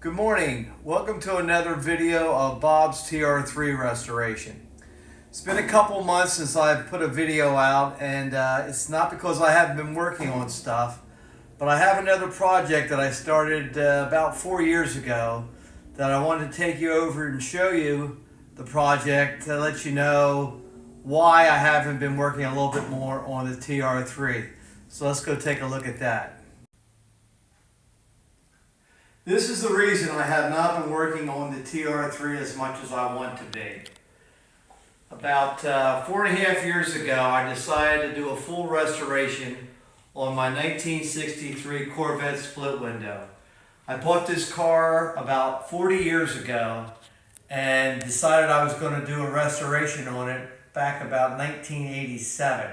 Good morning. Welcome to another video of Bob's TR3 restoration. It's been a couple months since I've put a video out, and it's not because I haven't been working on stuff, but I have another project that I started about 4 years ago that I wanted to take you over and show you the project to let you know why I haven't been working a little bit more on the TR3. So let's go take a look at that. This is the reason I have not been working on the TR3 as much as I want to be. About 4.5 years ago, I decided to do a full restoration on my 1963 Corvette split window. I bought this car about 40 years ago and decided I was going to do a restoration on it back about 1987.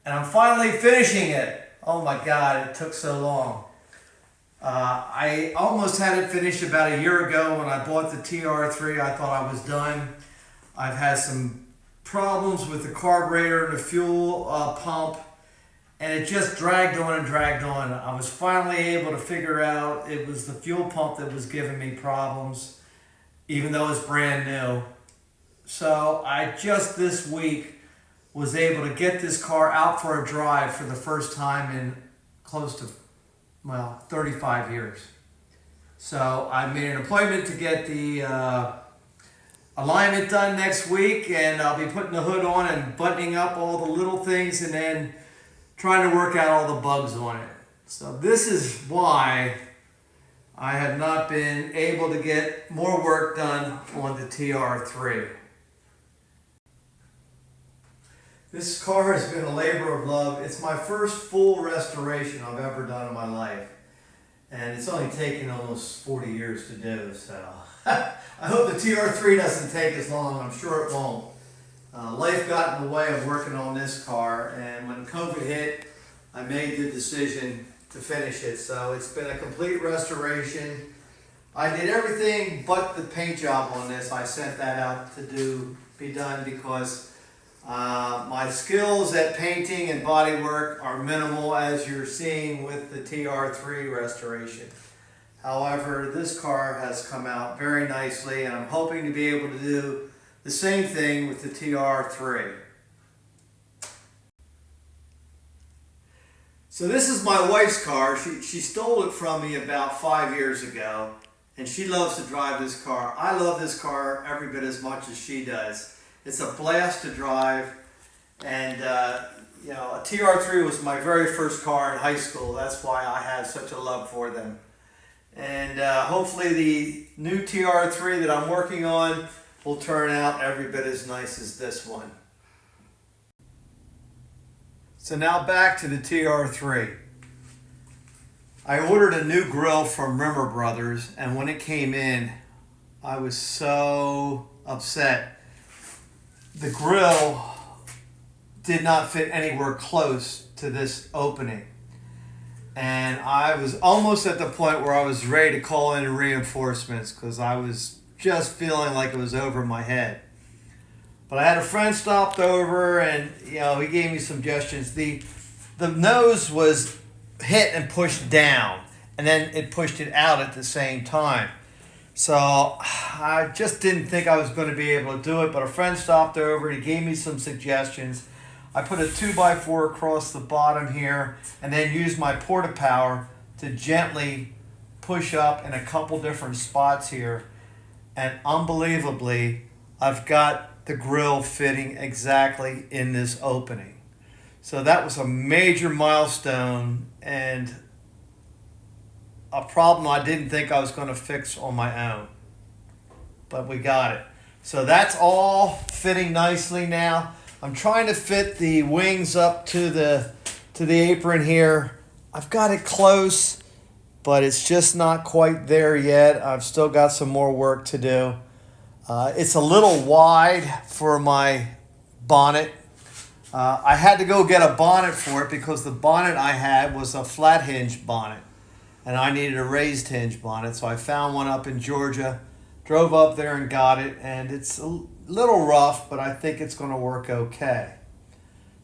And I'm finally finishing it. Oh my God, it took so long. I almost had it finished about a year ago when I bought the TR3. I thought I was done. I've had some problems with the carburetor and the fuel pump, and it just dragged on and dragged on. I was finally able to figure out it was the fuel pump that was giving me problems, even though it's brand new. So I just this week was able to get this car out for a drive for the first time in close to 35 years. So I made an appointment to get the alignment done next week, and I'll be putting the hood on and buttoning up all the little things and then trying to work out all the bugs on it. So this is why I have not been able to get more work done on the TR3. This car has been a labor of love. It's my first full restoration I've ever done in my life. And it's only taken almost 40 years to do, so I hope the TR3 doesn't take as long. I'm sure it won't. Life got in the way of working on this car, and when COVID hit, I made the decision to finish it. So it's been a complete restoration. I did everything but the paint job on this. I sent that out to be done because my skills at painting and body work are minimal, as you're seeing with the TR3 restoration. However, this car has come out very nicely, and I'm hoping to be able to do the same thing with the TR3. So this is my wife's car. She stole it from me about 5 years ago, and she loves to drive this car. I love this car every bit as much as she does. It's a blast to drive, and a TR3 was my very first car in high school. That's why I have such a love for them. And hopefully the new TR3 that I'm working on will turn out every bit as nice as this one. So now back to the TR3. I ordered a new grill from Rimmer Brothers, and when it came in, I was so upset. The grill did not fit anywhere close to this opening. And I was almost at the point where I was ready to call in reinforcements because I was just feeling like it was over my head. But I had a friend stopped over, and he gave me suggestions. The nose was hit and pushed down, and then it pushed it out at the same time. So I just didn't think I was going to be able to do it, but a friend stopped over. He gave me some suggestions. I put a 2x4 across the bottom here and then used my porta-power to gently push up in a couple different spots here. And unbelievably, I've got the grill fitting exactly in this opening. So that was a major milestone and a problem I didn't think I was going to fix on my own, but we got it. So that's all fitting nicely now. I'm trying to fit the wings up to the apron here. I've got it close, but it's just not quite there yet. I've still got some more work to do. It's a little wide for my bonnet. I had to go get a bonnet for it because the bonnet I had was a flat hinge bonnet, and I needed a raised hinge bonnet, so I found one up in Georgia, drove up there and got it, and it's a little rough, but I think it's going to work okay.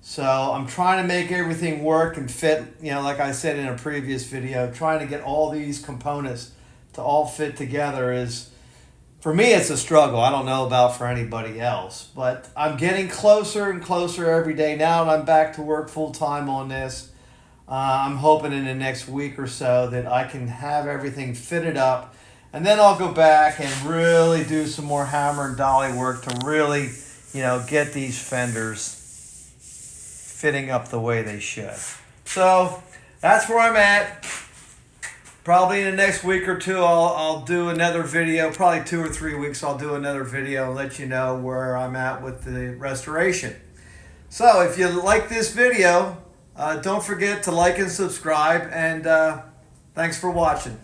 So I'm trying to make everything work and fit, like I said in a previous video, trying to get all these components to all fit together is, for me, it's a struggle. I don't know about for anybody else, but I'm getting closer and closer every day now, and I'm back to work full time on this. I'm hoping in the next week or so that I can have everything fitted up, and then I'll go back and really do some more hammer and dolly work to really, get these fenders fitting up the way they should. So that's where I'm at. Probably in the next week or two, I'll do another video. Probably 2 or 3 weeks, I'll do another video and let you know where I'm at with the restoration. So if you like this video, don't forget to like and subscribe, and thanks for watching.